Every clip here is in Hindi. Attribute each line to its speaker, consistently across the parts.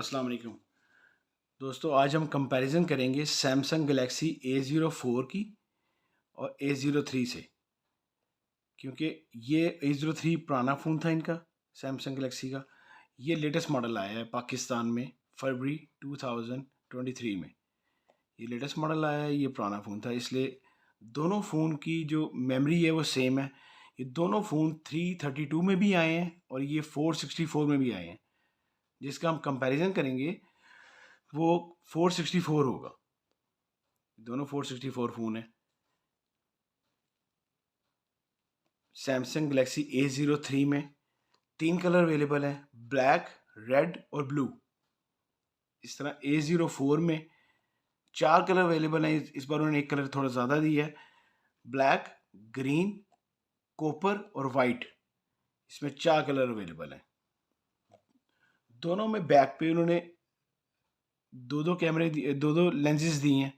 Speaker 1: अस्सलाम वालेकुम दोस्तों। आज हम कंपैरिजन करेंगे सैमसंग गैलेक्सी A04 की और A03 से, क्योंकि ये A03 पुराना फ़ोन था इनका, सैमसंग गैलेक्सी का। ये लेटेस्ट मॉडल आया है पाकिस्तान में फरवरी 2023 में। ये लेटेस्ट मॉडल आया है, ये पुराना फ़ोन था, इसलिए दोनों फ़ोन की जो मेमोरी है वो सेम है। ये दोनों फ़ोन 332 में भी आए हैं और ये 464 में भी आए हैं। जिसका हम कंपैरिजन करेंगे वो 464 होगा। दोनों 464 फ़ोन है। सैमसंग गैलेक्सी A03 में 3 कलर अवेलेबल हैं, ब्लैक, रेड और ब्लू। इस तरह A04 में 4 कलर अवेलेबल हैं। इस बार उन्होंने एक कलर थोड़ा ज़्यादा दिया है, ब्लैक, ग्रीन, कॉपर और वाइट। इसमें 4 कलर अवेलेबल हैं। दोनों में बैक पे उन्होंने दो कैमरे, दो लेंसेज दिए हैं।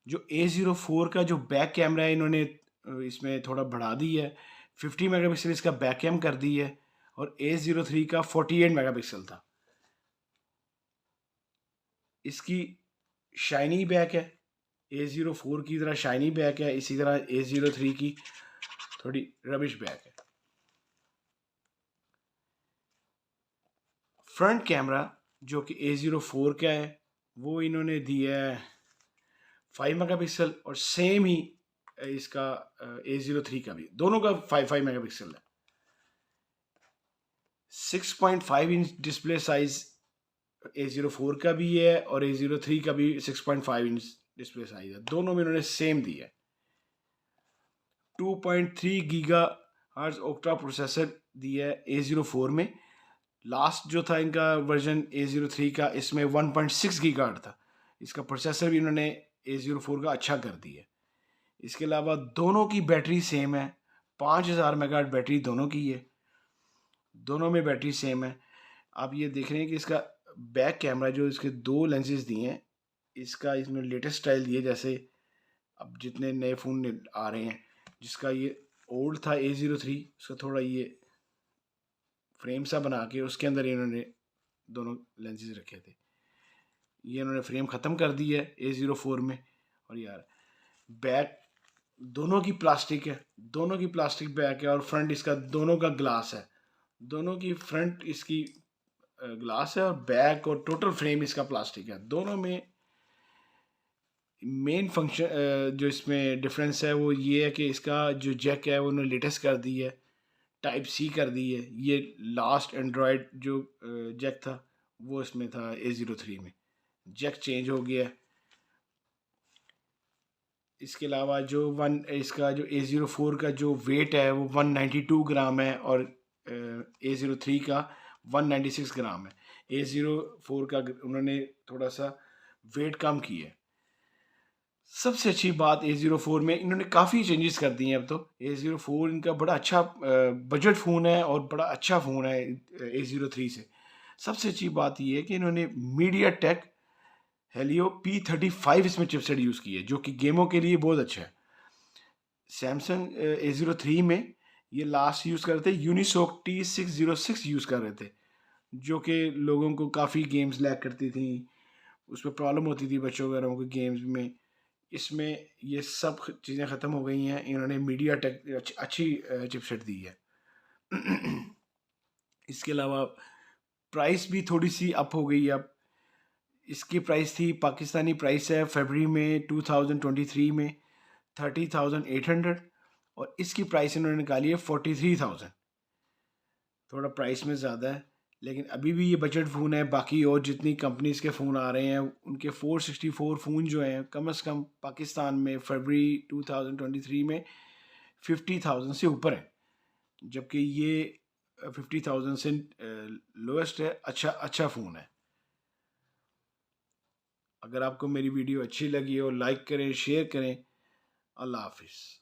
Speaker 1: जो A04 का जो बैक कैमरा है, इन्होंने इसमें थोड़ा बढ़ा दी है, 50 मेगापिक्सल इसका बैक कैम कर दी है, और A03 का 48 मेगापिक्सल था। इसकी शाइनी बैक है, A04 की तरह शाइनी बैक है, इसी तरह A03 की थोड़ी रबिश बैक है। फ्रंट कैमरा जो कि A04 का है वो इन्होंने दिया है 5 मेगापिक्सल, और सेम ही इसका A03 का भी, दोनों का 5 मेगापिक्सल है। 6.5 इंच डिस्प्ले साइज A04 का भी है और A03 का भी 6.5 इंच डिस्प्ले साइज है। दोनों में इन्होंने सेम दिया है। 2.3 गीगा हर्ट्ज ओक्टा प्रोसेसर दिया है A04 में। लास्ट जो था इनका वर्जन A03 का, इसमें 1.6 गीगा हर्ट्ज था। इसका प्रोसेसर भी इन्होंने A04 का अच्छा कर दिया है। इसके अलावा दोनों की बैटरी सेम है, 5000 मेगा बैटरी दोनों की है। दोनों में बैटरी सेम है। आप ये देख रहे हैं कि इसका बैक कैमरा, जो इसके दो लेंसेज दिए हैं, इसका इसमें लेटेस्ट स्टाइल दिए, जैसे अब जितने नए फ़ोन आ रहे हैं। जिसका ये ओल्ड था A03, उसका थोड़ा ये फ्रेम सा बना के उसके अंदर इन्होंने दोनों लेंसेज रखे थे। ये इन्होंने फ्रेम ख़त्म कर दी है A04 में। और यार बैक दोनों की प्लास्टिक है, दोनों की प्लास्टिक बैक है, और फ्रंट इसका दोनों का ग्लास है। दोनों की फ्रंट इसकी ग्लास है और बैक और टोटल फ्रेम इसका प्लास्टिक है। दोनों में मेन फंक्शन जो इसमें डिफरेंस है वो ये है कि इसका जो जैक है वो उन्होंने लेटेस्ट कर दी है, टाइप सी कर दी है। ये लास्ट एंड्रॉयड जो जैक था वो इसमें था A03 में, जैक चेंज हो गया है। इसके अलावा जो इसका जो A04 का जो वेट है वो 192 ग्राम है, और A03 का 196 ग्राम है। A04 का उन्होंने थोड़ा सा वेट कम किया है। सबसे अच्छी बात A04 में इन्होंने काफ़ी चेंजेस कर दिए हैं। अब तो A04 इनका बड़ा अच्छा बजट फ़ोन है और बड़ा अच्छा फ़ोन है A03 से। सबसे अच्छी बात ये है कि इन्होंने MediaTek Helio P35 इसमें चिपसेट यूज़ की है, जो कि गेमों के लिए बहुत अच्छा है। सैमसंग A03 में ये लास्ट यूज़ कर रहे थे Unisoc T606 यूज़ कर रहे थे, जो कि लोगों को काफ़ी गेम्स लैग करती थी, उसमें प्रॉब्लम होती थी बच्चों वगैरह को गेम्स में। इसमें ये सब चीज़ें ख़त्म हो गई हैं। इन्होंने MediaTek अच्छी चिपसेट दी है। इसके अलावा प्राइस भी थोड़ी सी अप हो गई है। अब इसकी प्राइस थी, पाकिस्तानी प्राइस है फरवरी में 2023 में 30,800, और इसकी प्राइस इन्होंने निकाली है 43,000। थोड़ा प्राइस में ज़्यादा है, लेकिन अभी भी ये बजट फ़ोन है। बाकी और जितनी कंपनीज के फ़ोन आ रहे हैं उनके 464 फ़ोन जो हैं कम से कम पाकिस्तान में फरवरी 2023 में 50,000 से ऊपर है, जबकि ये 50,000 से लोएस्ट है। अच्छा फ़ोन है। अगर आपको मेरी वीडियो अच्छी लगी हो, लाइक करें, शेयर करें। अल्लाह हाफिज़।